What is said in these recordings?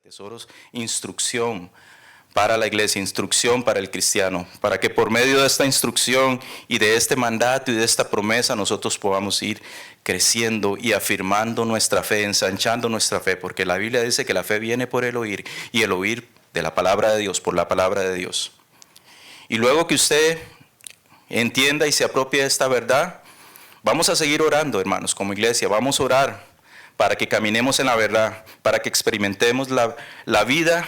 Tesoros, instrucción para la iglesia, instrucción para el cristiano, para que por medio de esta instrucción y de este mandato y de esta promesa nosotros podamos ir creciendo y afirmando nuestra fe, ensanchando nuestra fe, porque la Biblia dice que la fe viene por el oír y el oír de la palabra de Dios, por la palabra de Dios. Y luego que usted entienda y se apropie de esta verdad, vamos a seguir orando, hermanos, como iglesia, vamos a orar para que caminemos en la verdad, para que experimentemos la vida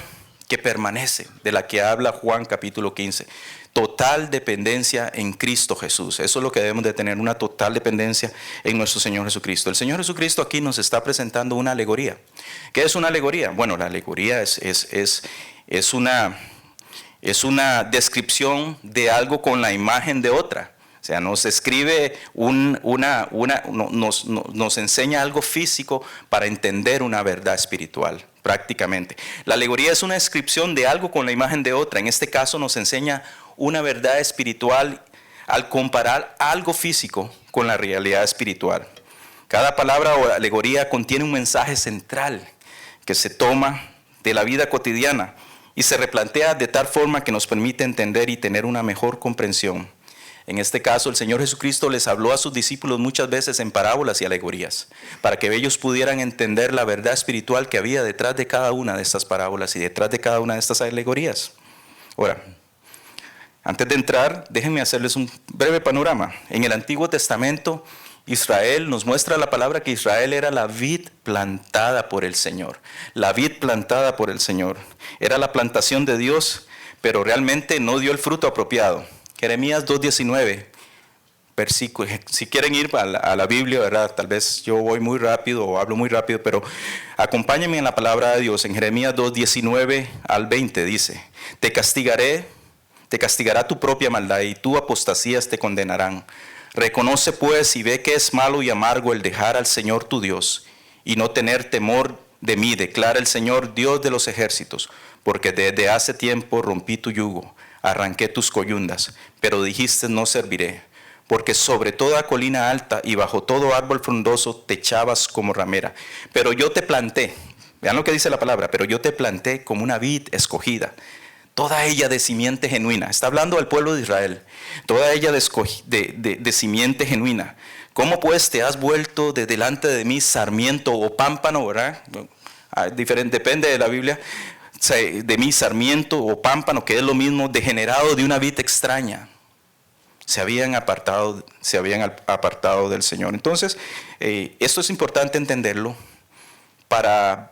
que permanece, de la que habla Juan capítulo 15. Total dependencia en Cristo Jesús. Eso es lo que debemos de tener, una total dependencia en nuestro Señor Jesucristo. El Señor Jesucristo aquí nos está presentando una alegoría. ¿Qué es una alegoría? Bueno, la alegoría es una descripción de algo con la imagen de otra. O sea, nos escribe nos enseña algo físico para entender una verdad espiritual, prácticamente. La alegoría es una descripción de algo con la imagen de otra. En este caso nos enseña una verdad espiritual al comparar algo físico con la realidad espiritual. Cada palabra o alegoría contiene un mensaje central que se toma de la vida cotidiana y se replantea de tal forma que nos permite entender y tener una mejor comprensión. En este caso, el Señor Jesucristo les habló a sus discípulos muchas veces en parábolas y alegorías, para que ellos pudieran entender la verdad espiritual que había detrás de cada una de estas parábolas y detrás de cada una de estas alegorías. Ahora, antes de entrar, déjenme hacerles un breve panorama. En el Antiguo Testamento, Israel nos muestra la palabra que Israel era la vid plantada por el Señor. La vid plantada por el Señor. Era la plantación de Dios, pero realmente no dio el fruto apropiado. Jeremías 2:19, versículo. Si quieren ir a la Biblia, ¿verdad? Tal vez yo voy muy rápido o hablo muy rápido, pero acompáñenme en la palabra de Dios. En Jeremías 2:19 al 20 dice: te castigará tu propia maldad y tu apostasías te condenarán. Reconoce pues y ve que es malo y amargo el dejar al Señor tu Dios y no tener temor de mí, declara el Señor Dios de los ejércitos, porque desde hace tiempo rompí tu yugo. Arranqué tus coyundas, pero dijiste no serviré, porque sobre toda colina alta y bajo todo árbol frondoso te echabas como ramera. Pero yo te planté, vean lo que dice la palabra, pero yo te planté como una vid escogida, toda ella de simiente genuina. Está hablando al pueblo de Israel, toda ella de simiente genuina. ¿Cómo pues te has vuelto de delante de mí sarmiento o pámpano, verdad? Diferente, depende de la Biblia. De mí sarmiento o pámpano, que es lo mismo, degenerado de una vid extraña. Se habían apartado del Señor. Entonces, esto es importante entenderlo para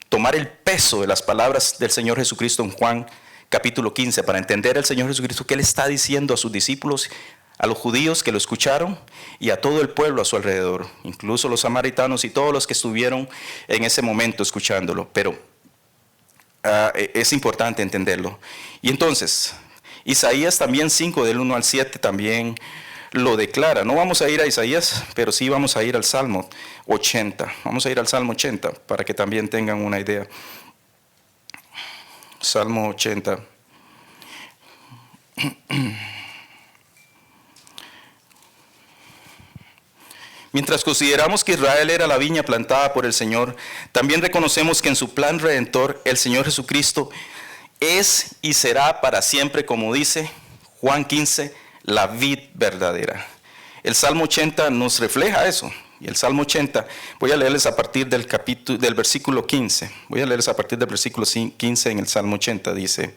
tomar el peso de las palabras del Señor Jesucristo en Juan capítulo 15, para entender al Señor Jesucristo qué le está diciendo a sus discípulos, a los judíos que lo escucharon y a todo el pueblo a su alrededor, incluso los samaritanos y todos los que estuvieron en ese momento escuchándolo. Pero es importante entenderlo. Y entonces, Isaías también 5 del 1 al 7 también lo declara. No vamos a ir a Isaías, pero sí vamos a ir al Salmo 80. Vamos a ir al Salmo 80 para que también tengan una idea. Salmo 80. Mientras consideramos que Israel era la viña plantada por el Señor, también reconocemos que en su plan redentor el Señor Jesucristo es y será para siempre, como dice Juan 15, la vid verdadera. El Salmo 80 nos refleja eso. Y el Salmo 80, voy a leerles a partir del versículo 15. Voy a leerles a partir del versículo 15 en el Salmo 80, dice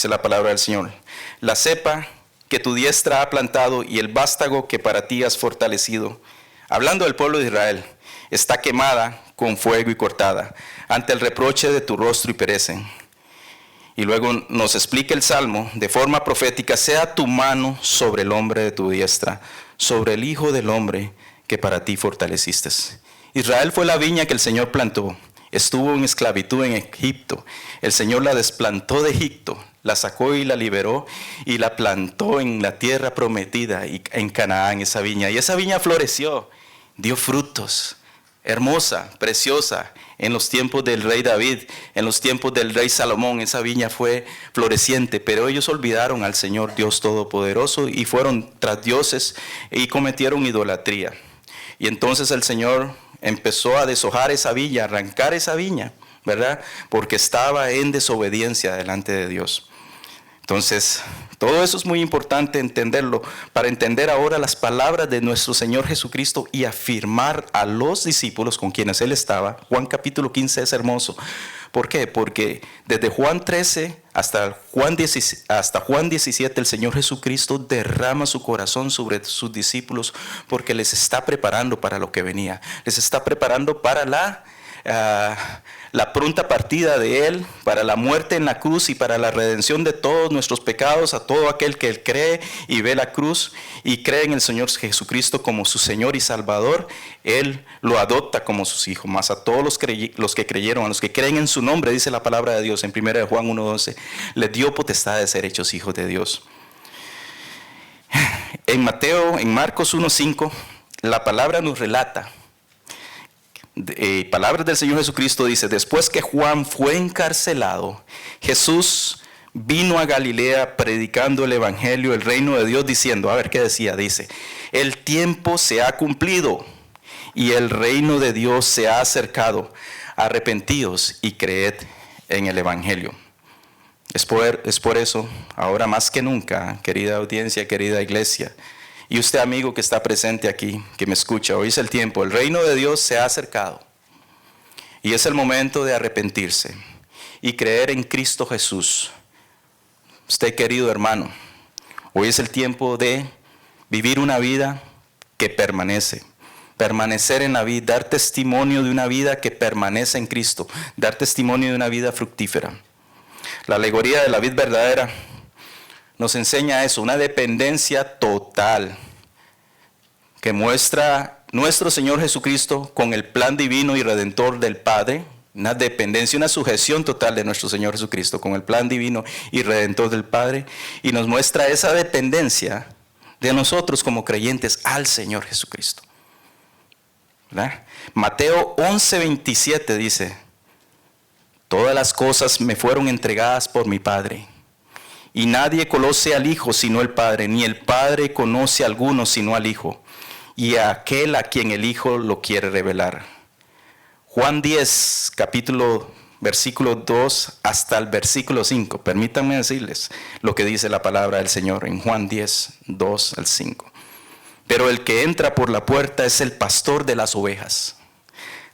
la palabra del Señor. La cepa que tu diestra ha plantado y el vástago que para ti has fortalecido, hablando del pueblo de Israel, está quemada con fuego y cortada ante el reproche de tu rostro y perecen. Y luego nos explica el Salmo de forma profética: sea tu mano sobre el hombre de tu diestra, sobre el hijo del hombre que para ti fortaleciste. Israel fue la viña que el Señor plantó. Estuvo en esclavitud en Egipto. El Señor la desplantó de Egipto, la sacó y la liberó y la plantó en la tierra prometida y en Canaán, esa viña. Y esa viña floreció, dio frutos, hermosa, preciosa. En los tiempos del rey David, en los tiempos del rey Salomón, esa viña fue floreciente, pero ellos olvidaron al Señor Dios Todopoderoso y fueron tras dioses y cometieron idolatría. Y entonces el Señor empezó a deshojar esa viña, a arrancar esa viña, ¿verdad? Porque estaba en desobediencia delante de Dios. Entonces, todo eso es muy importante entenderlo, para entender ahora las palabras de nuestro Señor Jesucristo y afirmar a los discípulos con quienes Él estaba. Juan capítulo 15 es hermoso. ¿Por qué? Porque desde Juan 13 hasta Juan 17, el Señor Jesucristo derrama su corazón sobre sus discípulos porque les está preparando para lo que venía. Les está preparando para la pronta partida de Él, para la muerte en la cruz y para la redención de todos nuestros pecados, a todo aquel que Él cree y ve la cruz y cree en el Señor Jesucristo como su Señor y Salvador. Él lo adopta como sus hijos. Más a todos los que creyeron, a los que creen en su nombre, dice la palabra de Dios en 1 Juan 1:12, les dio potestad de ser hechos hijos de Dios. En Marcos 1:5, la palabra nos relata, palabras del Señor Jesucristo, dice: después que Juan fue encarcelado, Jesús vino a Galilea predicando el evangelio, el reino de Dios, diciendo, a ver qué decía, dice: el tiempo se ha cumplido y el reino de Dios se ha acercado, arrepentíos y creed en el evangelio. Es por eso, ahora más que nunca, querida audiencia, querida iglesia, y usted, amigo que está presente aquí, que me escucha, hoy es el tiempo, el reino de Dios se ha acercado. Y es el momento de arrepentirse y creer en Cristo Jesús. Usted, querido hermano, hoy es el tiempo de vivir una vida que permanece. Permanecer en la vida, dar testimonio de una vida que permanece en Cristo. Dar testimonio de una vida fructífera. La alegoría de la vid verdadera nos enseña eso, una dependencia total que muestra nuestro Señor Jesucristo con el plan divino y redentor del Padre, una dependencia, una sujeción total de nuestro Señor Jesucristo con el plan divino y redentor del Padre, y nos muestra esa dependencia de nosotros como creyentes al Señor Jesucristo. ¿Verdad? Mateo 11:27 dice: todas las cosas me fueron entregadas por mi Padre. Y nadie conoce al Hijo sino el Padre, ni el Padre conoce a alguno sino al Hijo, y a aquel a quien el Hijo lo quiere revelar. Juan 10, versículo 2 hasta el versículo 5. Permítanme decirles lo que dice la palabra del Señor en Juan 10, 2 al 5. Pero el que entra por la puerta es el pastor de las ovejas.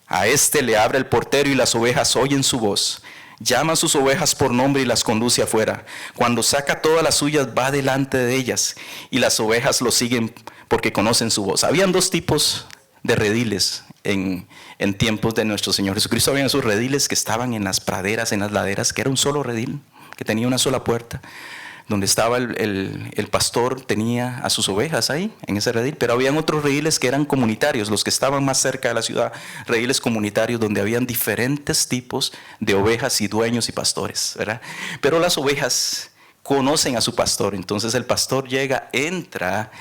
A éste le abre el portero y las ovejas oyen su voz. Llama a sus ovejas por nombre y las conduce afuera. Cuando saca todas las suyas, va delante de ellas, y las ovejas lo siguen porque conocen su voz. Habían dos tipos de rediles en tiempos de nuestro Señor Jesucristo. Habían esos rediles que estaban en las praderas, en las laderas, que era un solo redil, que tenía una sola puerta. Donde estaba el pastor, tenía a sus ovejas ahí, en ese redil. Pero habían otros rediles que eran comunitarios, los que estaban más cerca de la ciudad, rediles comunitarios donde habían diferentes tipos de ovejas y dueños y pastores, ¿verdad? Pero las ovejas conocen a su pastor, entonces el pastor llega, entra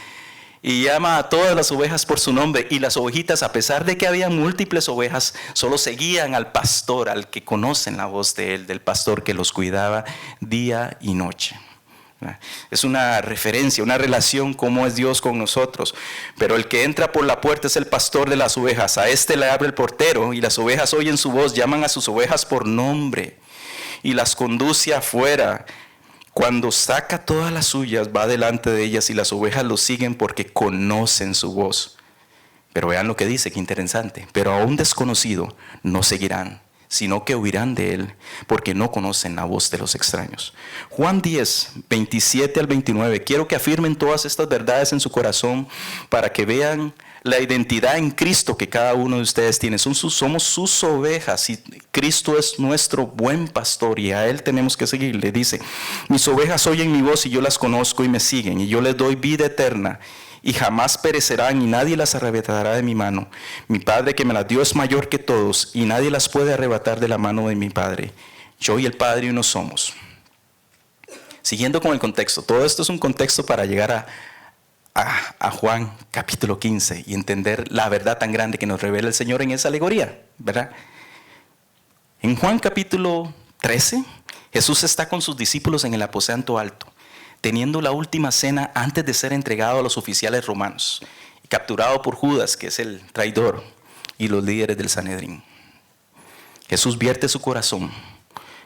y llama a todas las ovejas por su nombre, y las ovejitas, a pesar de que había múltiples ovejas, solo seguían al pastor, al que conocen la voz de él, del pastor que los cuidaba día y noche. Es una referencia, una relación cómo es Dios con nosotros. Pero el que entra por la puerta es el pastor de las ovejas. A este le abre el portero y las ovejas oyen su voz, llaman a sus ovejas por nombre y las conduce afuera. Cuando saca todas las suyas, va delante de ellas y las ovejas lo siguen porque conocen su voz. Pero vean lo que dice, qué interesante. Pero a un desconocido no seguirán, sino que huirán de él, porque no conocen la voz de los extraños. Juan 10, 27 al 29. Quiero que afirmen todas estas verdades en su corazón para que vean la identidad en Cristo que cada uno de ustedes tiene. Somos sus ovejas y Cristo es nuestro buen pastor y a Él tenemos que seguir. Le dice: mis ovejas oyen mi voz y yo las conozco y me siguen, y yo les doy vida eterna y jamás perecerán y nadie las arrebatará de mi mano. Mi Padre que me las dio es mayor que todos y nadie las puede arrebatar de la mano de mi Padre. Yo y el Padre uno somos. Siguiendo con el contexto, todo esto es un contexto para llegar a Juan capítulo 15 y entender la verdad tan grande que nos revela el Señor en esa alegoría, ¿verdad? En Juan capítulo 13, Jesús está con sus discípulos en el aposento alto, teniendo la última cena antes de ser entregado a los oficiales romanos, y capturado por Judas, que es el traidor, y los líderes del Sanedrín. Jesús vierte su corazón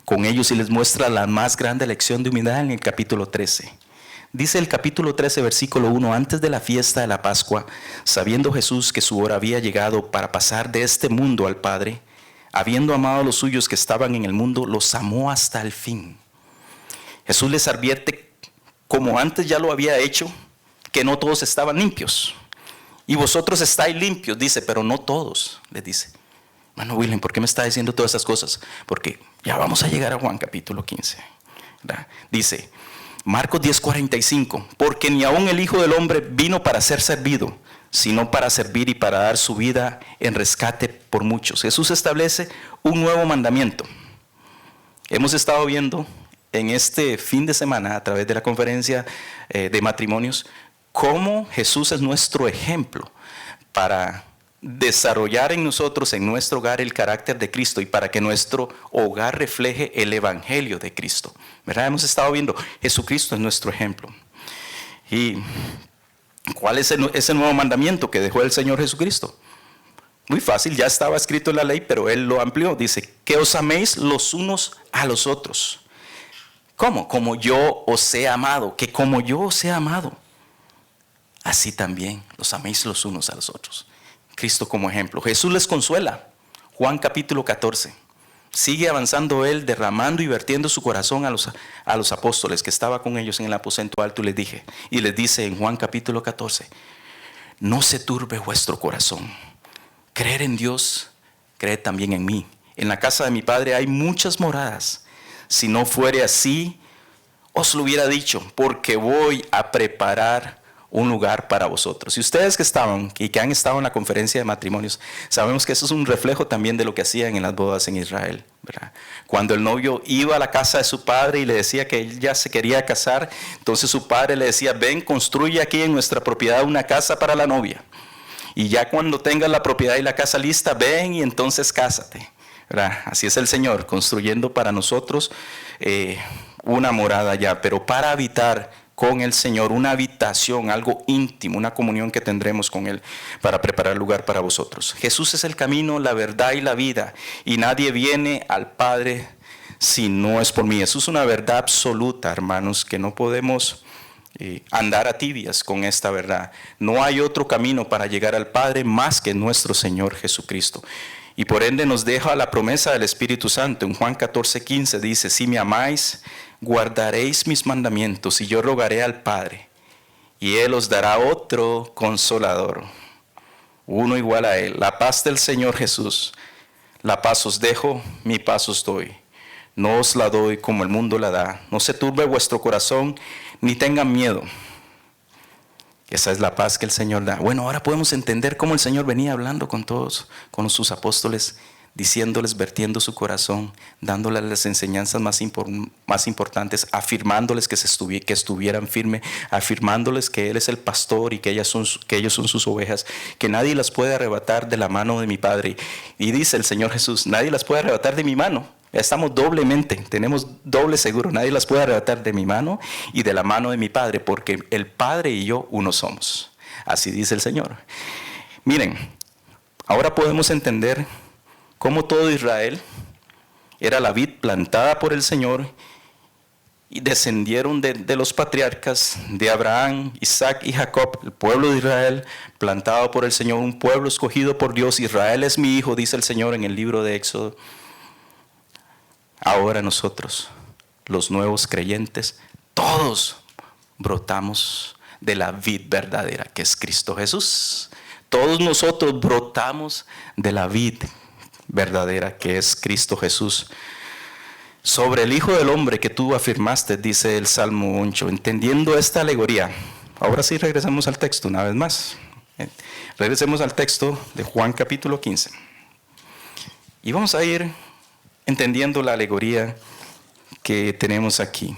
con ellos y les muestra la más grande lección de humildad en el capítulo 13. Dice el capítulo 13, versículo 1, antes de la fiesta de la Pascua, sabiendo Jesús que su hora había llegado para pasar de este mundo al Padre, habiendo amado a los suyos que estaban en el mundo, los amó hasta el fin. Jesús les advierte, como antes ya lo había hecho, que no todos estaban limpios. Y vosotros estáis limpios, dice, pero no todos, les dice. Hermano William, ¿por qué me está diciendo todas esas cosas? Porque ya vamos a llegar a Juan capítulo 15. ¿Verdad? Dice, Marcos 10:45, porque ni aun el Hijo del Hombre vino para ser servido, sino para servir y para dar su vida en rescate por muchos. Jesús establece un nuevo mandamiento. Hemos estado viendo en este fin de semana, a través de la conferencia de matrimonios, cómo Jesús es nuestro ejemplo para desarrollar en nosotros, en nuestro hogar, el carácter de Cristo y para que nuestro hogar refleje el evangelio de Cristo. ¿Verdad? Hemos estado viendo, Jesucristo es nuestro ejemplo. ¿Y cuál es ese nuevo mandamiento que dejó el Señor Jesucristo? Muy fácil, ya estaba escrito en la ley, pero Él lo amplió. Dice, que os améis los unos a los otros. ¿Cómo? Como yo os he amado, que como yo os he amado, así también los améis los unos a los otros. Cristo como ejemplo. Jesús les consuela. Juan capítulo 14. Sigue avanzando Él, derramando y vertiendo su corazón a los apóstoles que estaba con ellos en el aposento alto y les dice en Juan capítulo 14, no se turbe vuestro corazón. Creer en Dios, creed también en mí. En la casa de mi Padre hay muchas moradas. Si no fuere así, os lo hubiera dicho, porque voy a preparar un lugar para vosotros. Y ustedes que estaban y que han estado en la conferencia de matrimonios, sabemos que eso es un reflejo también de lo que hacían en las bodas en Israel, ¿verdad? Cuando el novio iba a la casa de su padre y le decía que él ya se quería casar, entonces su padre le decía, ven, construye aquí en nuestra propiedad una casa para la novia. Y ya cuando tengas la propiedad y la casa lista, ven y entonces cásate. ¿Verdad? Así es el Señor, construyendo para nosotros una morada ya, pero para habitar con el Señor, una habitación, algo íntimo, una comunión que tendremos con Él para preparar lugar para vosotros. Jesús es el camino, la verdad y la vida, y nadie viene al Padre si no es por mí. Eso es una verdad absoluta, hermanos, que no podemos andar a tibias con esta verdad. No hay otro camino para llegar al Padre más que nuestro Señor Jesucristo. Y por ende nos deja la promesa del Espíritu Santo. En Juan 14:15 dice, si me amáis, guardaréis mis mandamientos, y yo rogaré al Padre, y Él os dará otro consolador, uno igual a Él. La paz del Señor Jesús. La paz os dejo, mi paz os doy. No os la doy como el mundo la da. No se turbe vuestro corazón, ni tengan miedo. Esa es la paz que el Señor da. Bueno, ahora podemos entender cómo el Señor venía hablando con todos, con sus apóstoles, diciéndoles, vertiendo su corazón, dándoles las enseñanzas más importantes, afirmándoles que estuvieran firmes, afirmándoles que Él es el pastor y que ellos son sus ovejas, que nadie las puede arrebatar de la mano de mi Padre. Y dice el Señor Jesús, nadie las puede arrebatar de mi mano. Estamos doblemente, tenemos doble seguro, nadie las puede arrebatar de mi mano y de la mano de mi Padre, porque el Padre y yo uno somos. Así dice el Señor. Miren, ahora podemos entender cómo todo Israel era la vid plantada por el Señor y descendieron de los patriarcas de Abraham, Isaac y Jacob, el pueblo de Israel plantado por el Señor, un pueblo escogido por Dios. Israel es mi hijo, dice el Señor en el libro de Éxodo. Ahora nosotros, los nuevos creyentes, todos brotamos de la vid verdadera que es Cristo Jesús. Todos nosotros brotamos de la vid verdadera que es Cristo Jesús. Sobre el Hijo del Hombre que tú afirmaste, dice el Salmo 8, entendiendo esta alegoría. Ahora sí regresamos al texto una vez más. Regresemos al texto de Juan capítulo 15. Y vamos a ir entendiendo la alegoría que tenemos aquí.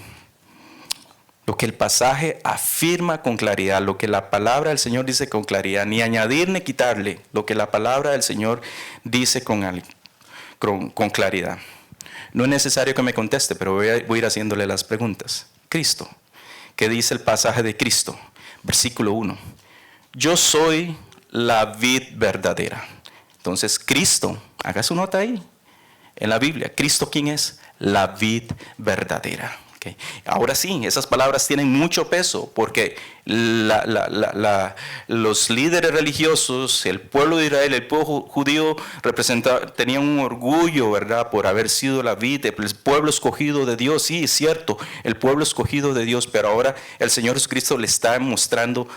Lo que el pasaje afirma con claridad, lo que la palabra del Señor dice con claridad, ni añadir ni quitarle, lo que la palabra del Señor dice con claridad. No es necesario que me conteste, pero voy a ir haciéndole las preguntas. Cristo, ¿qué dice el pasaje de Cristo? Versículo 1. Yo soy la vid verdadera. Entonces Cristo, haga su nota ahí. en la Biblia. ¿Cristo quién es? La vid verdadera. Okay. Ahora sí, esas palabras tienen mucho peso porque los líderes religiosos, el pueblo de Israel, el pueblo judío tenían un orgullo, ¿verdad? Por haber sido la vid, el pueblo escogido de Dios. Sí, es cierto, el pueblo escogido de Dios, pero ahora el Señor Jesucristo le está mostrando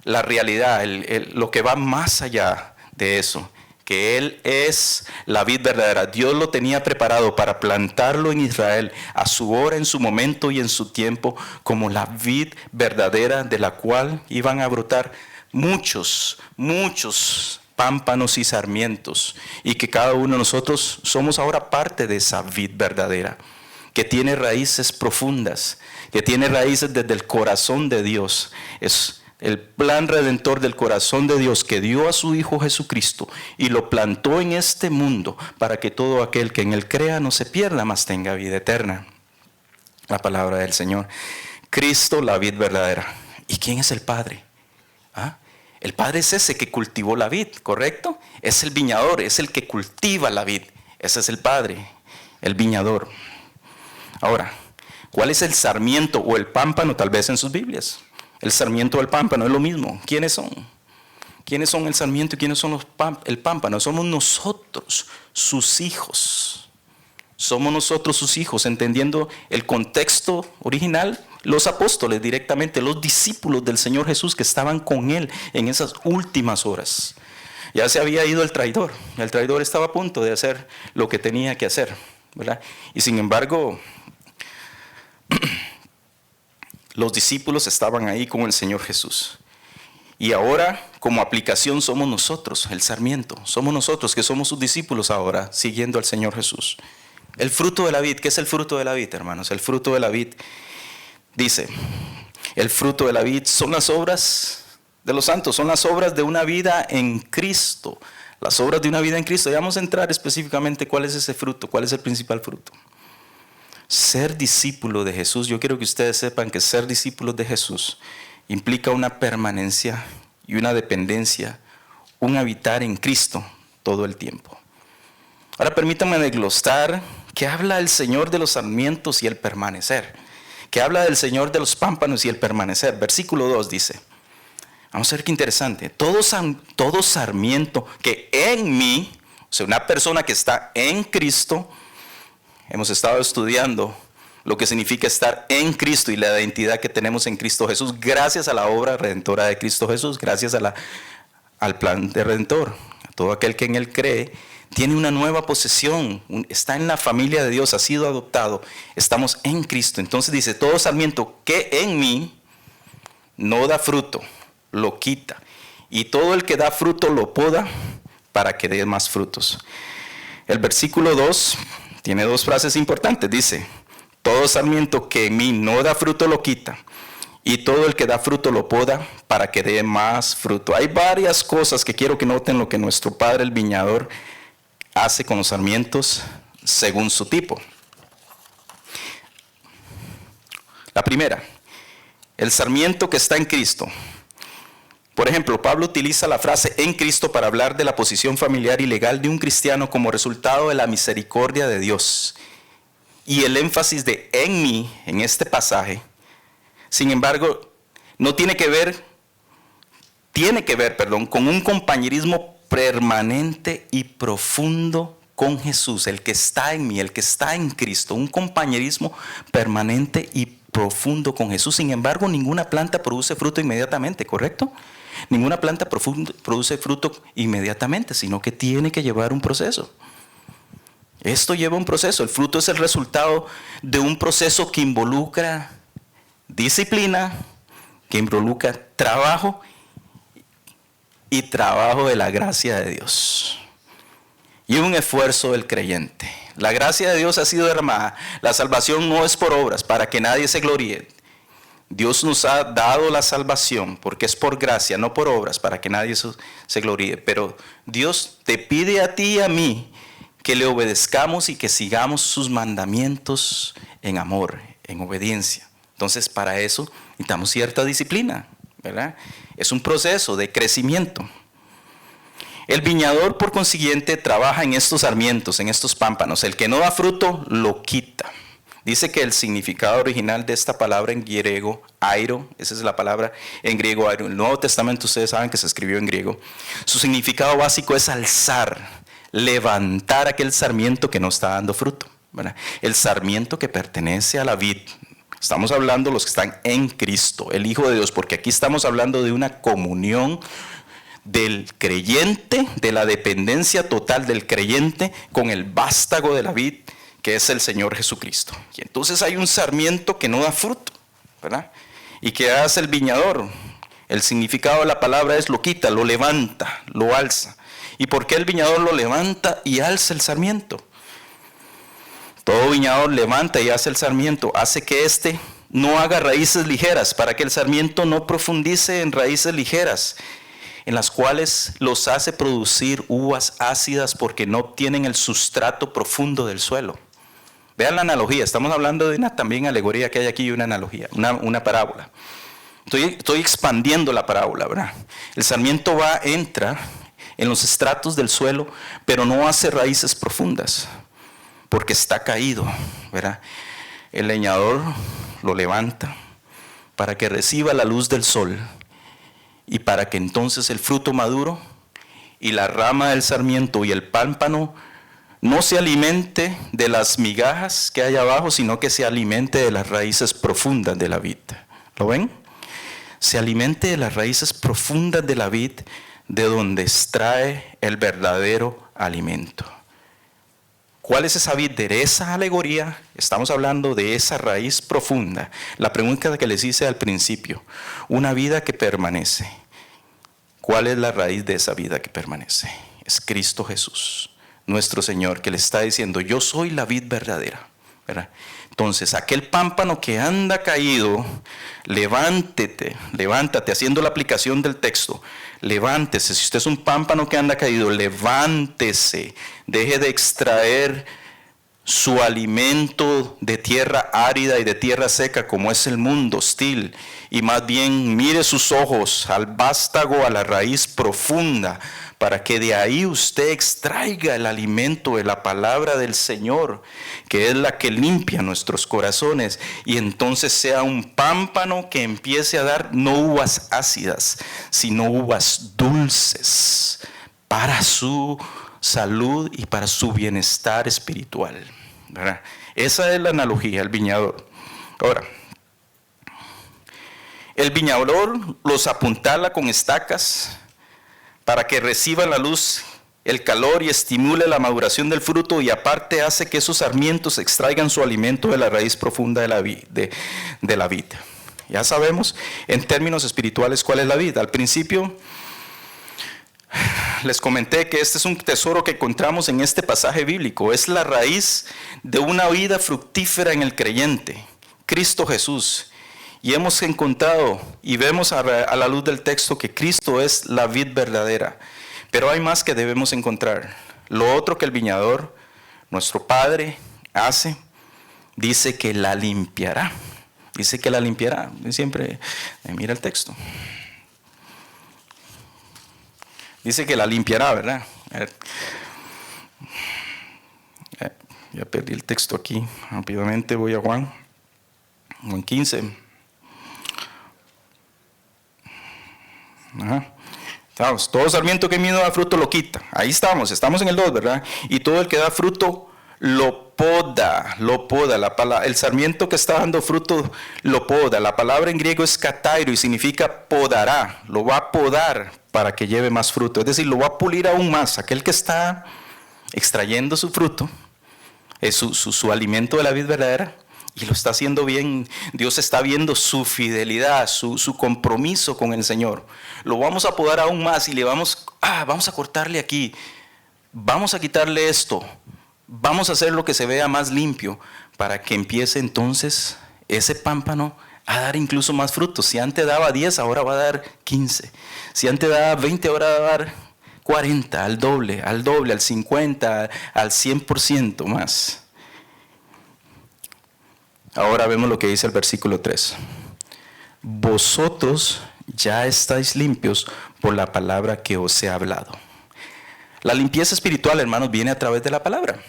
la realidad, lo que va más allá de eso. Que Él es la vid verdadera. Dios lo tenía preparado para plantarlo en Israel a su hora, en su momento y en su tiempo, como la vid verdadera de la cual iban a brotar muchos pámpanos y sarmientos, y que cada uno de nosotros somos ahora parte de esa vid verdadera, que tiene raíces profundas, que tiene raíces desde el corazón de Dios. Es el plan redentor del corazón de Dios que dio a su Hijo Jesucristo y lo plantó en este mundo para que todo aquel que en Él crea no se pierda, mas tenga vida eterna. La palabra del Señor. Cristo, la vid verdadera. ¿Y quién es el Padre? ¿Ah? El Padre es ese que cultivó la vid, ¿correcto? Es el viñador, es el que cultiva la vid. Ese es el Padre, el viñador. Ahora, ¿cuál es el sarmiento o el pámpano? Tal vez en sus Biblias. El sarmiento o el pámpano es lo mismo. ¿Quiénes son? ¿Quiénes son el sarmiento y quiénes son el pámpano? Somos nosotros, sus hijos. Somos nosotros sus hijos, entendiendo el contexto original, los apóstoles directamente, los discípulos del Señor Jesús que estaban con Él en esas últimas horas. Ya se había ido el traidor estaba a punto de hacer lo que tenía que hacer, ¿verdad? Y sin embargo, los discípulos estaban ahí con el Señor Jesús. Y ahora, como aplicación, somos nosotros, el sarmiento. Somos nosotros que somos sus discípulos ahora, siguiendo al Señor Jesús. El fruto de la vid, ¿qué es el fruto de la vid, hermanos? El fruto de la vid, dice, el fruto de la vid son las obras de los santos, son las obras de una vida en Cristo. Las obras de una vida en Cristo. Y vamos a entrar específicamente cuál es ese fruto, cuál es el principal fruto. Ser discípulo de Jesús, yo quiero que ustedes sepan que ser discípulos de Jesús implica una permanencia y una dependencia, un habitar en Cristo todo el tiempo. Ahora permítanme desglosar que habla el Señor de los sarmientos y el permanecer, que habla del Señor de los pámpanos y el permanecer. Versículo 2 dice, vamos a ver qué interesante, todo sarmiento que en mí, o sea, una persona que está en Cristo. Hemos estado estudiando lo que significa estar en Cristo y la identidad que tenemos en Cristo Jesús, gracias a la obra redentora de Cristo Jesús, gracias al plan de redentor. Todo aquel que en Él cree tiene una nueva posesión, está en la familia de Dios, ha sido adoptado, estamos en Cristo. Entonces dice, todo sarmiento que en mí no da fruto, lo quita. Y todo el que da fruto lo poda para que dé más frutos. El versículo 2 tiene dos frases importantes. Dice, todo sarmiento que en mí no da fruto lo quita, y todo el que da fruto lo poda para que dé más fruto. Hay varias cosas que quiero que noten lo que nuestro Padre el viñador hace con los sarmientos según su tipo. La primera, el sarmiento que está en Cristo. Por ejemplo, Pablo utiliza la frase en Cristo para hablar de la posición familiar y legal de un cristiano como resultado de la misericordia de Dios. Y el énfasis de en mí, en este pasaje, sin embargo, no tiene que ver, con un compañerismo permanente y profundo con Jesús, el que está en mí, el que está en Cristo, un compañerismo permanente y profundo con Jesús. Sin embargo, ninguna planta produce fruto inmediatamente, ¿correcto? Ninguna planta produce fruto inmediatamente, sino que tiene que llevar un proceso. Esto lleva un proceso. El fruto es el resultado de un proceso que involucra disciplina, que involucra trabajo y trabajo de la gracia de Dios. Y un esfuerzo del creyente. La gracia de Dios ha sido derramada. La salvación no es por obras, para que nadie se gloríe. Dios nos ha dado la salvación porque es por gracia, no por obras, para que nadie se gloríe. Pero Dios te pide a ti y a mí que le obedezcamos y que sigamos sus mandamientos en amor, en obediencia. Entonces, para eso necesitamos cierta disciplina, ¿verdad? Es un proceso de crecimiento. El viñador, por consiguiente, trabaja en estos sarmientos, en estos pámpanos. El que no da fruto, lo quita. Dice que el significado original de esta palabra en griego, airo, esa es la palabra en griego, airo. El Nuevo Testamento ustedes saben que se escribió en griego. Su significado básico es alzar, levantar aquel sarmiento que no está dando fruto, ¿verdad? El sarmiento que pertenece a la vid. Estamos hablando de los que están en Cristo, el Hijo de Dios, porque aquí estamos hablando de una comunión del creyente, de la dependencia total del creyente con el vástago de la vid, que es el Señor Jesucristo. Y entonces hay un sarmiento que no da fruto, ¿verdad? ¿Y qué hace el viñador? El significado de la palabra es lo quita, lo levanta, lo alza. ¿Y por qué el viñador lo levanta y alza el sarmiento? Todo viñador levanta y hace el sarmiento, hace que éste no haga raíces ligeras, para que el sarmiento no profundice en raíces ligeras, en las cuales los hace producir uvas ácidas porque no obtienen el sustrato profundo del suelo. Vean la analogía, estamos hablando de una también alegoría que hay aquí, una analogía, una parábola. Estoy expandiendo la parábola, ¿verdad? El sarmiento entra en los estratos del suelo, pero no hace raíces profundas, porque está caído, ¿verdad? El leñador lo levanta para que reciba la luz del sol y para que entonces el fruto maduro y la rama del sarmiento y el pámpano no se alimente de las migajas que hay abajo, sino que se alimente de las raíces profundas de la vid. ¿Lo ven? Se alimente de las raíces profundas de la vid, de donde extrae el verdadero alimento. ¿Cuál es esa vid? De esa alegoría estamos hablando, de esa raíz profunda. La pregunta que les hice al principio, una vida que permanece. ¿Cuál es la raíz de esa vida que permanece? Es Cristo Jesús, nuestro Señor, que le está diciendo, yo soy la vid verdadera, ¿verdad? Entonces, aquel pámpano que anda caído, levántate, haciendo la aplicación del texto, levántese. Si usted es un pámpano que anda caído, levántese, deje de extraer su alimento de tierra árida y de tierra seca, como es el mundo hostil, y más bien mire sus ojos al vástago, a la raíz profunda, para que de ahí usted extraiga el alimento de la palabra del Señor, que es la que limpia nuestros corazones, y entonces sea un pámpano que empiece a dar no uvas ácidas, sino uvas dulces para su salud y para su bienestar espiritual, ¿verdad? Esa es la analogía, el viñador. Ahora, el viñador los apuntala con estacas para que reciban la luz, el calor y estimule la maduración del fruto, y aparte hace que esos sarmientos extraigan su alimento de la raíz profunda de la vid. Ya sabemos en términos espirituales cuál es la vid. Al principio les comenté que este es un tesoro que encontramos en este pasaje bíblico. Es la raíz de una vida fructífera en el creyente, Cristo Jesús. Y hemos encontrado y vemos a la luz del texto que Cristo es la vid verdadera. Pero hay más que debemos encontrar. Lo otro que el viñador, nuestro Padre, hace, dice que la limpiará. Dice que la limpiará. Siempre mira el texto. Dice que la limpiará, ¿verdad? Ya perdí el texto aquí. Rápidamente voy a Juan 15. Ajá. Todo sarmiento que no da fruto lo quita. Ahí estamos en el 2, ¿verdad? Y todo el que da fruto lo poda. El sarmiento que está dando fruto lo poda. La palabra en griego es katairo y significa podará. Lo va a podar para que lleve más fruto. Es decir, lo va a pulir aún más. Aquel que está extrayendo su fruto, su alimento de la vid verdadera, y lo está haciendo bien. Dios está viendo su fidelidad, su compromiso con el Señor. Lo vamos a podar aún más y le vamos a cortarle aquí. Vamos a quitarle esto. Vamos a hacer lo que se vea más limpio para que empiece entonces ese pámpano a dar incluso más frutos. Si antes daba 10, ahora va a dar 15. Si antes daba 20, ahora va a dar 40, al doble, al 50, al 100% más. Ahora vemos lo que dice el versículo 3. Vosotros ya estáis limpios por la palabra que os he hablado. La limpieza espiritual, hermanos, viene a través de la palabra.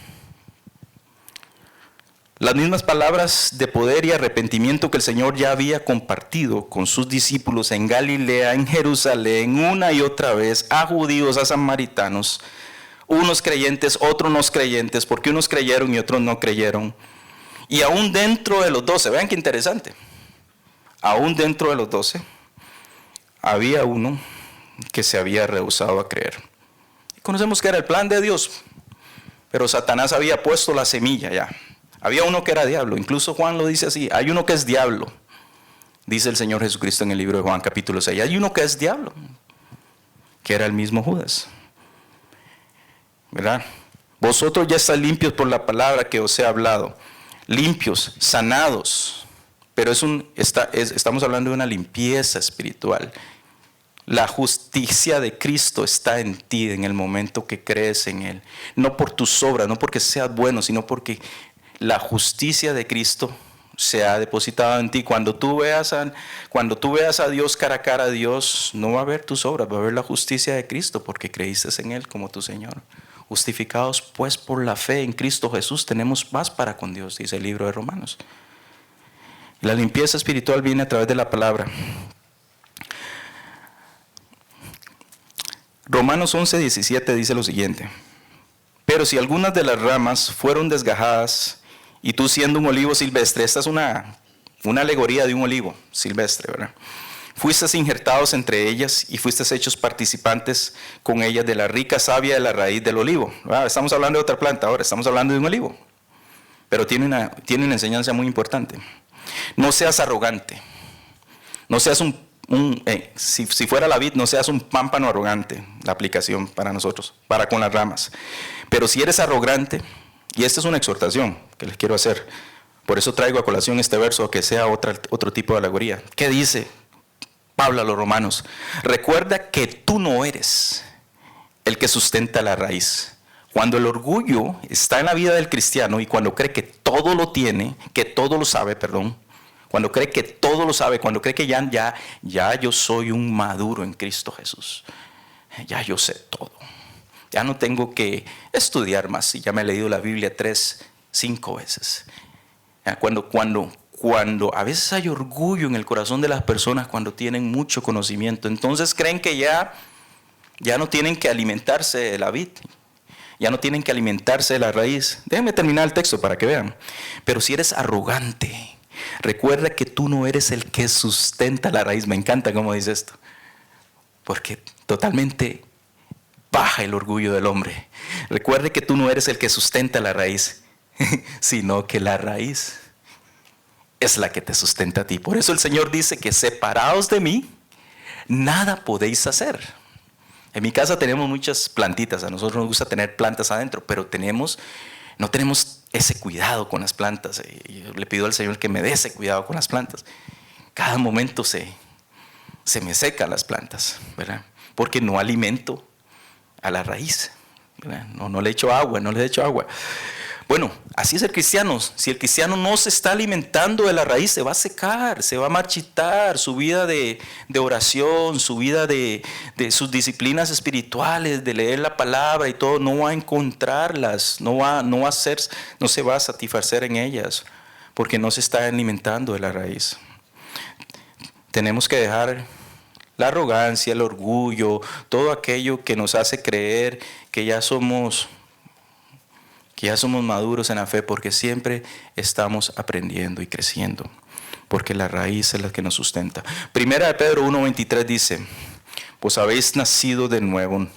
Las mismas palabras de poder y arrepentimiento que el Señor ya había compartido con sus discípulos en Galilea, en Jerusalén, una y otra vez, a judíos, a samaritanos, unos creyentes, otros no creyentes, porque unos creyeron y otros no creyeron. Y aún dentro de los 12, vean qué interesante, aún dentro de los 12, había uno que se había rehusado a creer. Conocemos que era el plan de Dios, pero Satanás había puesto la semilla ya. Había uno que era diablo, incluso Juan lo dice así, hay uno que es diablo, dice el Señor Jesucristo en el libro de Juan capítulo 6, hay uno que es diablo, que era el mismo Judas, ¿verdad? Vosotros ya estáis limpios por la palabra que os he hablado, limpios, sanados, pero estamos hablando de una limpieza espiritual. La justicia de Cristo está en ti en el momento que crees en Él, no por tus obras, no porque seas bueno, sino porque la justicia de Cristo se ha depositado en ti. Cuando tú veas a Dios cara a cara a Dios, no va a ver tus obras, va a ver la justicia de Cristo porque creíste en Él como tu Señor. Justificados pues por la fe en Cristo Jesús, tenemos paz para con Dios, dice el libro de Romanos. La limpieza espiritual viene a través de la palabra. Romanos 11:17 dice lo siguiente: pero si algunas de las ramas fueron desgajadas, y tú siendo un olivo silvestre, esta es una alegoría de un olivo silvestre, ¿verdad? Fuiste injertados entre ellas y fuiste hechos participantes con ellas de la rica savia de la raíz del olivo. Estamos hablando de otra planta ahora, estamos hablando de un olivo. Pero tiene una enseñanza muy importante. No seas arrogante. No seas si fuera la vid, no seas un pámpano arrogante, la aplicación para nosotros, para con las ramas. Pero si eres arrogante, y esta es una exhortación que les quiero hacer, por eso traigo a colación este verso, que sea otro tipo de alegoría. ¿Qué dice Pablo a los romanos? Recuerda que tú no eres el que sustenta la raíz. Cuando el orgullo está en la vida del cristiano y cuando cree que todo lo tiene, que todo lo sabe, cuando cree que todo lo sabe, cuando cree que ya yo soy un maduro en Cristo Jesús, ya yo sé todo. Ya no tengo que estudiar más, ya me he leído la Biblia 5 veces. Cuando a veces hay orgullo en el corazón de las personas cuando tienen mucho conocimiento, entonces creen que ya no tienen que alimentarse de la vid, ya no tienen que alimentarse de la raíz. Déjenme terminar el texto para que vean. Pero si eres arrogante, recuerda que tú no eres el que sustenta la raíz. Me encanta cómo dice esto, porque totalmente baja el orgullo del hombre. Recuerde que tú no eres el que sustenta la raíz, sino que la raíz es la que te sustenta a ti. Por eso el Señor dice que separados de mí, nada podéis hacer. En mi casa tenemos muchas plantitas, a nosotros nos gusta tener plantas adentro, pero no tenemos ese cuidado con las plantas. Y yo le pido al Señor que me dé ese cuidado con las plantas. Cada momento se me secan las plantas, ¿verdad? Porque no alimento a la raíz, no le echo agua, Bueno, así es el cristiano. Si el cristiano no se está alimentando de la raíz, se va a secar, se va a marchitar. Su vida de oración, su vida de sus disciplinas espirituales, de leer la palabra y todo, no va a encontrarlas, no se va a satisfacer en ellas, porque no se está alimentando de la raíz. Tenemos que dejar la arrogancia, el orgullo, todo aquello que nos hace creer que ya somos maduros en la fe, porque siempre estamos aprendiendo y creciendo, porque la raíz es la que nos sustenta. Primera de Pedro 1:23 dice: pues habéis nacido de nuevo,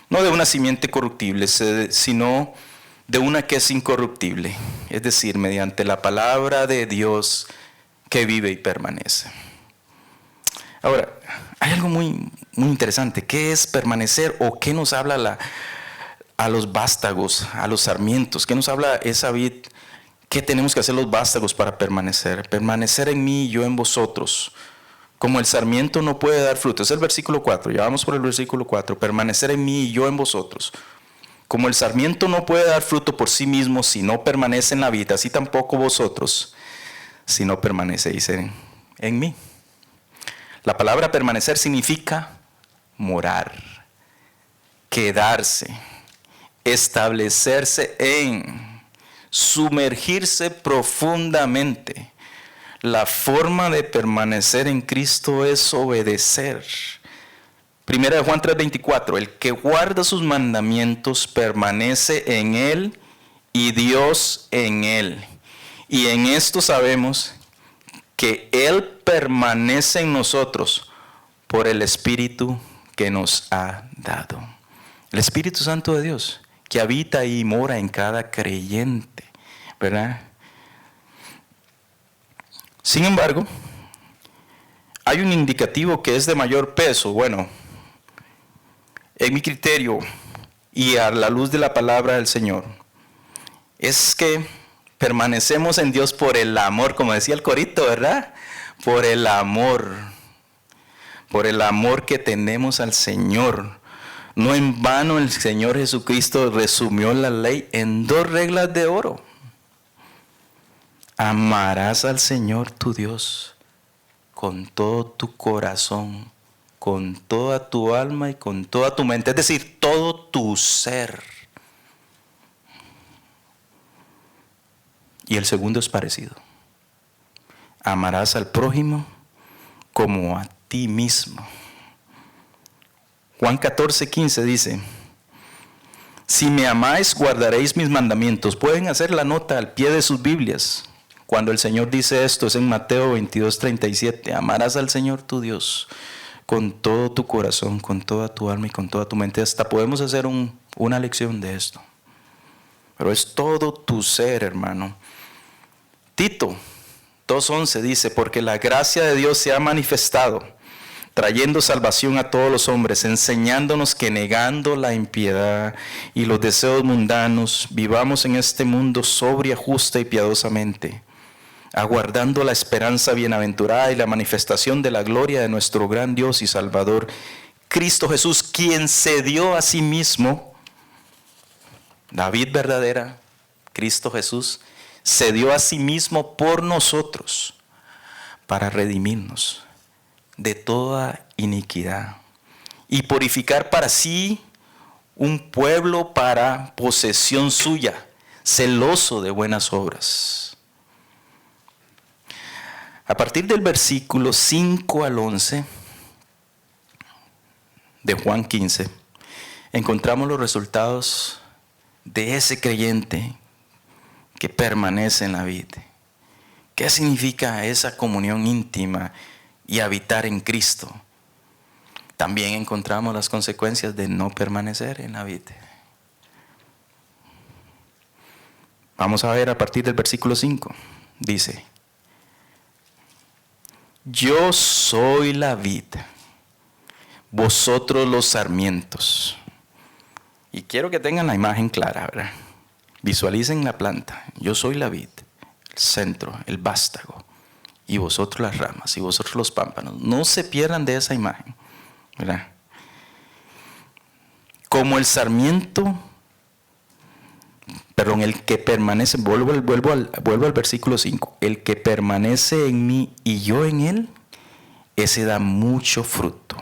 no de una simiente corruptible, sino de una que es incorruptible, es decir, mediante la palabra de Dios que vive y permanece. Ahora, hay algo muy, muy interesante. ¿Qué es permanecer o qué nos habla a los vástagos, a los sarmientos? ¿Qué nos habla esa vid? ¿Qué tenemos que hacer los vástagos para permanecer? Permanecer en mí y yo en vosotros. Como el sarmiento no puede dar fruto. Es el versículo 4. Ya vamos por el versículo 4. Permanecer en mí y yo en vosotros. Como el sarmiento no puede dar fruto por sí mismo si no permanece en la vid, así tampoco vosotros si no permanecéis en mí. La palabra permanecer significa morar, quedarse, establecerse en, sumergirse profundamente. La forma de permanecer en Cristo es obedecer. Primera de Juan 3:24, el que guarda sus mandamientos permanece en Él y Dios en Él. Y en esto sabemos que Él permanece en nosotros por el Espíritu que nos ha dado. El Espíritu Santo de Dios, que habita y mora en cada creyente, ¿verdad? Sin embargo, hay un indicativo que es de mayor peso. Bueno, en mi criterio y a la luz de la palabra del Señor, es que permanecemos en Dios por el amor, como decía el corito, ¿verdad? Por el amor que tenemos al Señor. No en vano el Señor Jesucristo resumió la ley en 2 reglas de oro. Amarás al Señor tu Dios con todo tu corazón, con toda tu alma y con toda tu mente, es decir, todo tu ser. Y el segundo es parecido. Amarás al prójimo como a ti mismo. Juan 14:15 dice, si me amáis, guardaréis mis mandamientos. Pueden hacer la nota al pie de sus Biblias. Cuando el Señor dice esto es en Mateo 22:37. Amarás al Señor tu Dios con todo tu corazón, con toda tu alma y con toda tu mente. Hasta podemos hacer una lección de esto. Pero es todo tu ser, hermano. Tito 2:11 dice, porque la gracia de Dios se ha manifestado, trayendo salvación a todos los hombres, enseñándonos que negando la impiedad y los deseos mundanos, vivamos en este mundo sobria, justa y piadosamente, aguardando la esperanza bienaventurada y la manifestación de la gloria de nuestro gran Dios y Salvador, Cristo Jesús, quien se dio a sí mismo, la vid verdadera, Cristo Jesús, se dio a sí mismo por nosotros para redimirnos de toda iniquidad y purificar para sí un pueblo para posesión suya, celoso de buenas obras. A partir del versículo 5 al 11 de Juan 15, encontramos los resultados de ese creyente que permanece en la vida. ¿Qué significa esa comunión íntima y habitar en Cristo? También encontramos las consecuencias de no permanecer en la vida. Vamos a ver a partir del versículo 5. Dice, yo soy la vid, vosotros los sarmientos. Y quiero que tengan la imagen clara, ¿verdad? Visualicen la planta. Yo soy la vid, el centro, el vástago, y vosotros las ramas, y vosotros los pámpanos. No se pierdan de esa imagen, ¿verdad? Como el sarmiento, perdón, el que permanece, vuelvo al versículo 5, el que permanece en mí y yo en él, ese da mucho fruto,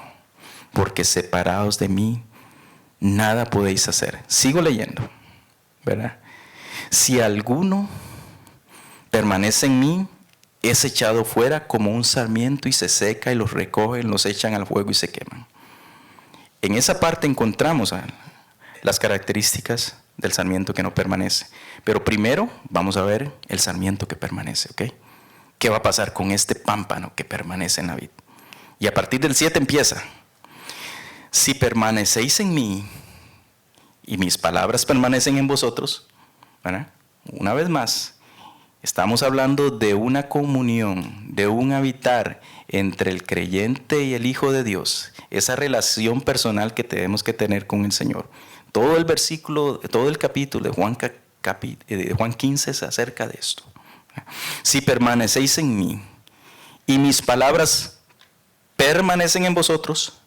porque separados de mí, nada podéis hacer. Sigo leyendo, ¿verdad? Si alguno permanece en mí, es echado fuera como un sarmiento y se seca y los recogen, los echan al fuego y se queman. En esa parte encontramos las características del sarmiento que no permanece. Pero primero vamos a ver el sarmiento que permanece, ¿ok? ¿Qué va a pasar con este pámpano que permanece en la vid? Y a partir del 7 empieza. Si permanecéis en mí y mis palabras permanecen en vosotros, ¿verdad? Una vez más, estamos hablando de una comunión, de un habitar entre el creyente y el Hijo de Dios, esa relación personal que tenemos que tener con el Señor. Todo el versículo, todo el capítulo de Juan 15 es acerca de esto. Si permanecéis en mí y mis palabras permanecen en vosotros,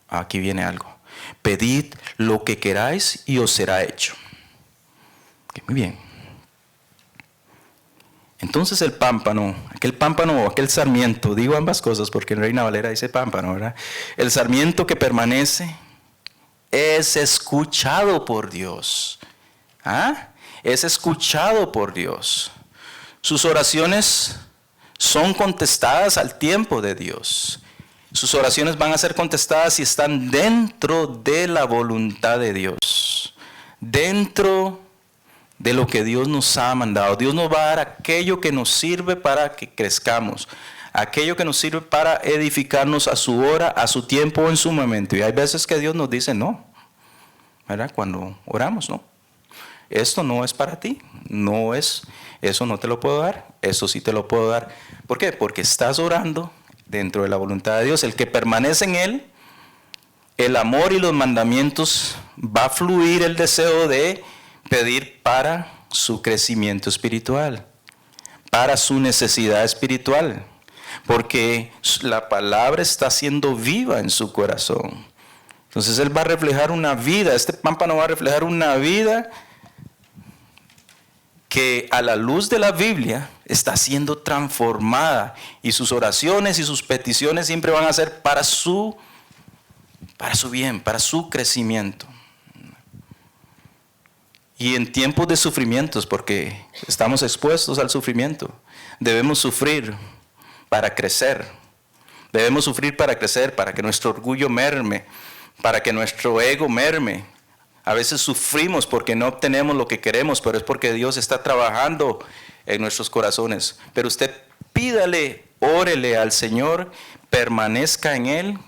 aquí viene algo. Pedid lo que queráis y os será hecho. Muy bien. Entonces el pámpano, o aquel sarmiento, digo ambas cosas porque en Reina Valera dice pámpano, ¿verdad? El sarmiento que permanece es escuchado por Dios. ¿Ah? Es escuchado por Dios. Sus oraciones son contestadas al tiempo de Dios. Sus oraciones van a ser contestadas si están dentro de la voluntad de Dios. Dentro de lo que Dios nos ha mandado. Dios nos va a dar aquello que nos sirve para que crezcamos. Aquello que nos sirve para edificarnos a su hora, a su tiempo o en su momento. Y hay veces que Dios nos dice no. ¿Verdad? Cuando oramos, no. Esto no es para ti. No es, eso no te lo puedo dar. Eso sí te lo puedo dar. ¿Por qué? Porque estás orando dentro de la voluntad de Dios. El que permanece en Él, el amor y los mandamientos, va a fluir el deseo de pedir para su crecimiento espiritual, para su necesidad espiritual, porque la palabra está siendo viva en su corazón. Entonces Él va a reflejar una vida, este pámpano va a reflejar una vida que a la luz de la Biblia está siendo transformada, y sus oraciones y sus peticiones siempre van a ser para su bien, para su crecimiento. Y en tiempos de sufrimientos, porque estamos expuestos al sufrimiento, debemos sufrir para crecer. Debemos sufrir para crecer, para que nuestro orgullo merme, para que nuestro ego merme. A veces sufrimos porque no obtenemos lo que queremos, pero es porque Dios está trabajando en nuestros corazones. Pero usted pídale, órele al Señor, permanezca en Él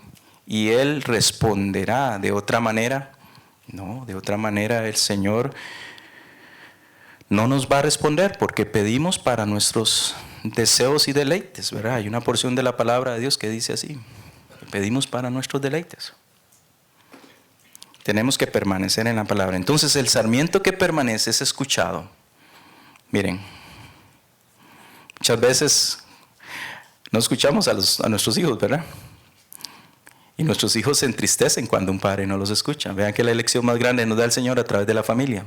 y Él responderá. De otra manera, no, de otra manera el Señor no nos va a responder, porque pedimos para nuestros deseos y deleites, ¿verdad? Hay una porción de la palabra de Dios que dice así: pedimos para nuestros deleites. Tenemos que permanecer en la palabra. Entonces el sarmiento que permanece es escuchado. Miren, muchas veces no escuchamos a nuestros hijos, ¿verdad? Y nuestros hijos se entristecen cuando un padre no los escucha. Vean que la elección más grande nos da el Señor a través de la familia.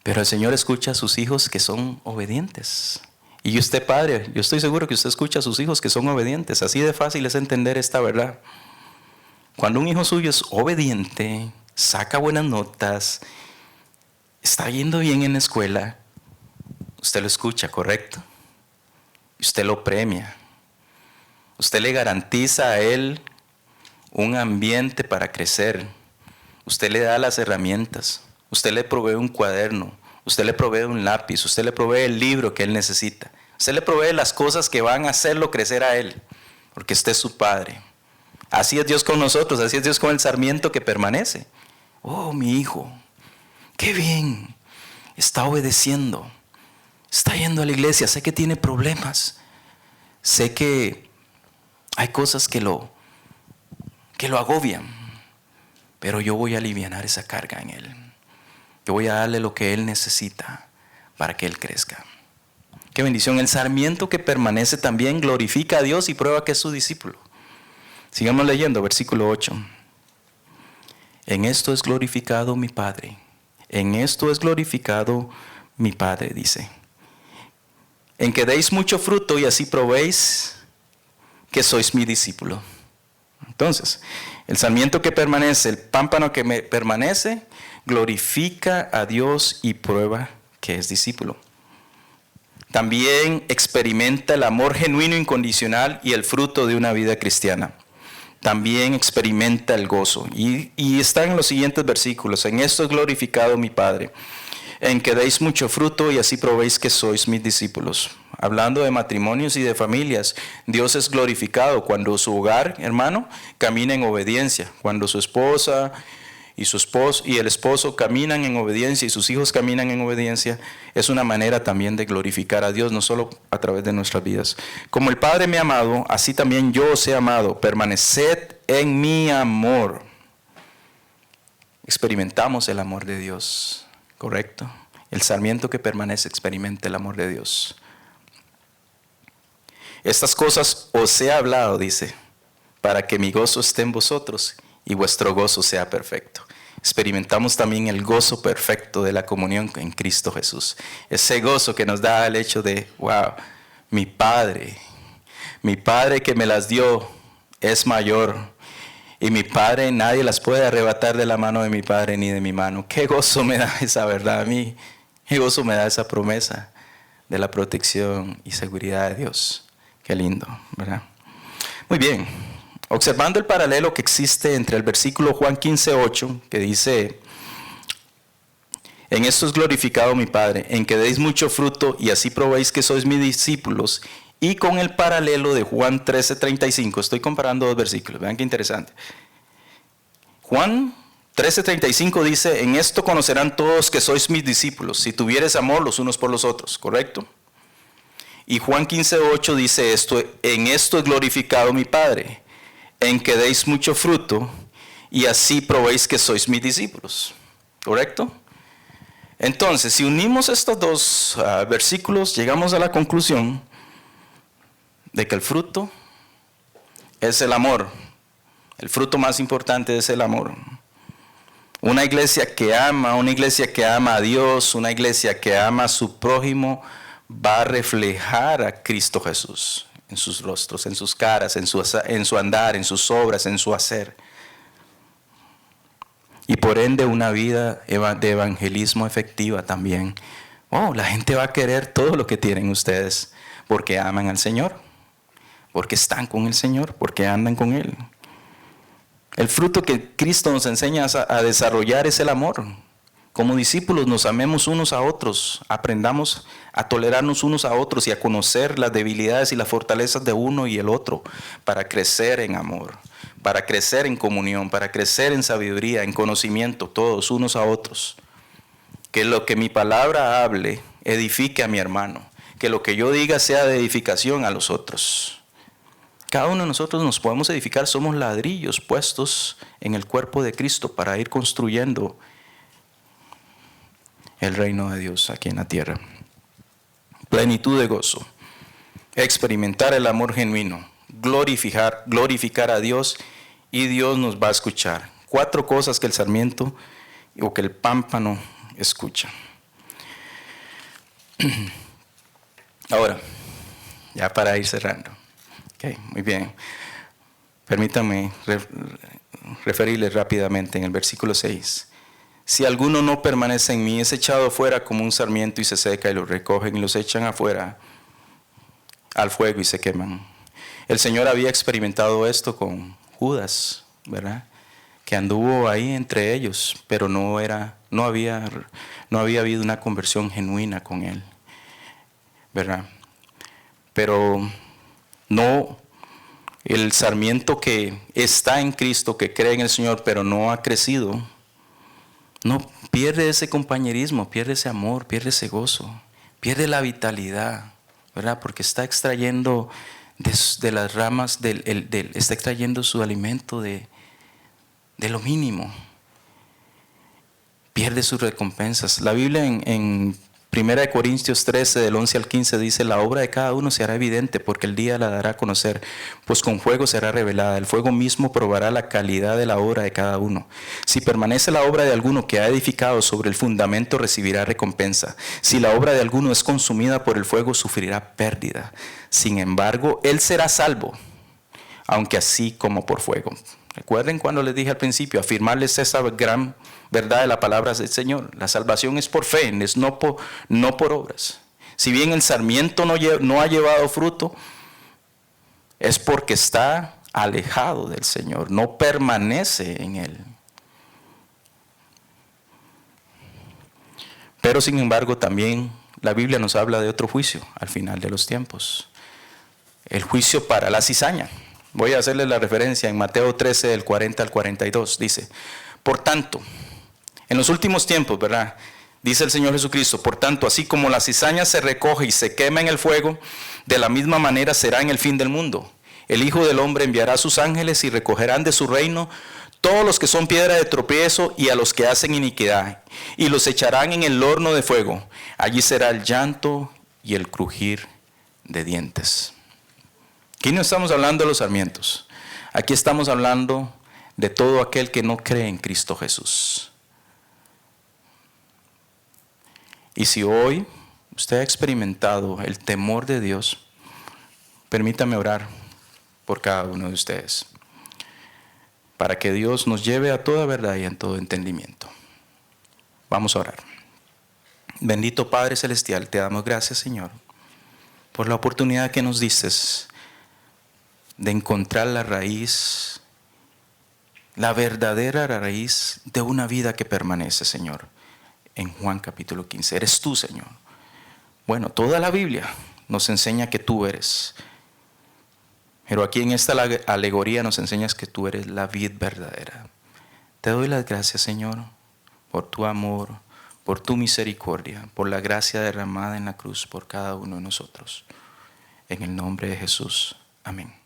Pero el Señor escucha a sus hijos que son obedientes. Y usted, padre, yo estoy seguro que usted escucha a sus hijos que son obedientes. Así de fácil es entender esta verdad. Cuando un hijo suyo es obediente, saca buenas notas, está yendo bien en la escuela, usted lo escucha, ¿correcto? Usted lo premia. Usted le garantiza a él un ambiente para crecer. Usted le da las herramientas. Usted le provee un cuaderno. Usted le provee un lápiz. Usted le provee el libro que él necesita. Usted le provee las cosas que van a hacerlo crecer a él, porque usted es su padre. Así es Dios con nosotros. Así es Dios con el sarmiento que permanece. Oh, mi hijo, qué bien. Está obedeciendo. Está yendo a la iglesia. Sé que tiene problemas. Sé que hay cosas que lo agobian, pero yo voy a aliviar esa carga en él. Yo voy a darle lo que él necesita para que él crezca. Qué bendición. El sarmiento que permanece también glorifica a Dios y prueba que es su discípulo. Sigamos leyendo, versículo 8. En esto es glorificado mi Padre. En esto es glorificado mi Padre, dice. En que deis mucho fruto y así probéis que sois mi discípulo. Entonces, el sarmiento que permanece, el pámpano que permanece, glorifica a Dios y prueba que es discípulo. También experimenta el amor genuino, incondicional y el fruto de una vida cristiana. También experimenta el gozo. Y está en los siguientes versículos. En esto es glorificado mi Padre, en que deis mucho fruto y así probéis que sois mis discípulos. Hablando de matrimonios y de familias, Dios es glorificado cuando su hogar, hermano, camina en obediencia. Cuando su esposa y el esposo caminan en obediencia y sus hijos caminan en obediencia, es una manera también de glorificar a Dios, no solo a través de nuestras vidas. Como el Padre me ha amado, así también yo os he amado. Permaneced en mi amor. Experimentamos el amor de Dios, ¿correcto? El sarmiento que permanece experimenta el amor de Dios. Estas cosas os he hablado, dice, para que mi gozo esté en vosotros y vuestro gozo sea perfecto. Experimentamos también el gozo perfecto de la comunión en Cristo Jesús. Ese gozo que nos da el hecho de, wow, mi Padre que me las dio es mayor. y mi Padre, nadie las puede arrebatar de la mano de mi Padre ni de mi mano. Qué gozo me da esa verdad a mí. Qué gozo me da esa promesa de la protección y seguridad de Dios. Qué lindo, ¿verdad? Muy bien. Observando el paralelo que existe entre el versículo Juan 15:8, que dice: en esto es glorificado mi Padre, en que deis mucho fruto y así probéis que sois mis discípulos. Y con el paralelo de Juan 13:35, estoy comparando dos versículos, vean qué interesante. Juan 13:35 dice: en esto conocerán todos que sois mis discípulos, si tuvieres amor los unos por los otros, ¿correcto? Y Juan 15:8 dice esto: en esto es glorificado mi Padre, en que deis mucho fruto y así probéis que sois mis discípulos, ¿correcto? Entonces, si unimos estos dos versículos, llegamos a la conclusión de que el fruto es el amor. El fruto más importante es el amor. Una iglesia que ama a Dios, una iglesia que ama a su prójimo, va a reflejar a Cristo Jesús en sus rostros, en sus caras, en su andar, en sus obras, en su hacer. Y por ende una vida de evangelismo efectiva también. Oh, la gente va a querer todo lo que tienen ustedes porque aman al Señor, porque están con el Señor, porque andan con Él. El fruto que Cristo nos enseña a desarrollar es el amor. Como discípulos nos amemos unos a otros, aprendamos a tolerarnos unos a otros y a conocer las debilidades y las fortalezas de uno y el otro para crecer en amor, para crecer en comunión, para crecer en sabiduría, en conocimiento, todos unos a otros. Que lo que mi palabra hable edifique a mi hermano, que lo que yo diga sea de edificación a los otros. Cada uno de nosotros nos podemos edificar, somos ladrillos puestos en el cuerpo de Cristo para ir construyendo el reino de Dios aquí en la tierra. Plenitud de gozo, experimentar el amor genuino, glorificar a Dios y Dios nos va a escuchar. 4 cosas que el sarmiento o que el pámpano escucha. Ahora, ya para ir cerrando. Okay, muy bien. Permítame referirles rápidamente en el versículo 6. Si alguno no permanece en mí, es echado fuera como un sarmiento y se seca, y los recogen y los echan afuera al fuego y se queman. El Señor había experimentado esto con Judas, ¿verdad? Que anduvo ahí entre ellos, pero no había habido una conversión genuina con él, ¿verdad? Pero no, el sarmiento que está en Cristo, que cree en el Señor, pero no ha crecido, no pierde ese compañerismo, pierde ese amor, pierde ese gozo, pierde la vitalidad, ¿verdad? Porque está extrayendo de las ramas, está extrayendo su alimento de lo mínimo. Pierde sus recompensas. La Biblia en 1 Corintios 13, del 11 al 15 dice: la obra de cada uno se hará evidente, porque el día la dará a conocer, pues con fuego será revelada. El fuego mismo probará la calidad de la obra de cada uno. Si permanece la obra de alguno que ha edificado sobre el fundamento, recibirá recompensa. Si la obra de alguno es consumida por el fuego, sufrirá pérdida. Sin embargo, él será salvo, aunque así como por fuego. Recuerden cuando les dije al principio, afirmarles esa gran verdad de la palabra del Señor. La salvación es por fe, es no por obras. Si bien el sarmiento no ha llevado fruto, es porque está alejado del Señor, no permanece en Él. Pero sin embargo también la Biblia nos habla de otro juicio al final de los tiempos. El juicio para la cizaña. Voy a hacerles la referencia en Mateo 13, del 40 al 42. Dice: por tanto, en los últimos tiempos, ¿verdad? Dice el Señor Jesucristo: por tanto, así como la cizaña se recoge y se quema en el fuego, de la misma manera será en el fin del mundo. El Hijo del Hombre enviará a sus ángeles y recogerán de su reino todos los que son piedra de tropiezo y a los que hacen iniquidad, y los echarán en el horno de fuego. Allí será el llanto y el crujir de dientes. Aquí no estamos hablando de los sarmientos. Aquí estamos hablando de todo aquel que no cree en Cristo Jesús. Y si hoy usted ha experimentado el temor de Dios, permítame orar por cada uno de ustedes, para que Dios nos lleve a toda verdad y en todo entendimiento. Vamos a orar. Bendito Padre Celestial, te damos gracias, Señor, por la oportunidad que nos diste de encontrar la raíz, la verdadera raíz de una vida que permanece, Señor, en Juan capítulo 15. Eres tú, Señor. Bueno, toda la Biblia nos enseña que tú eres. Pero aquí en esta alegoría nos enseñas que tú eres la vid verdadera. Te doy las gracias, Señor, por tu amor, por tu misericordia, por la gracia derramada en la cruz por cada uno de nosotros. En el nombre de Jesús. Amén.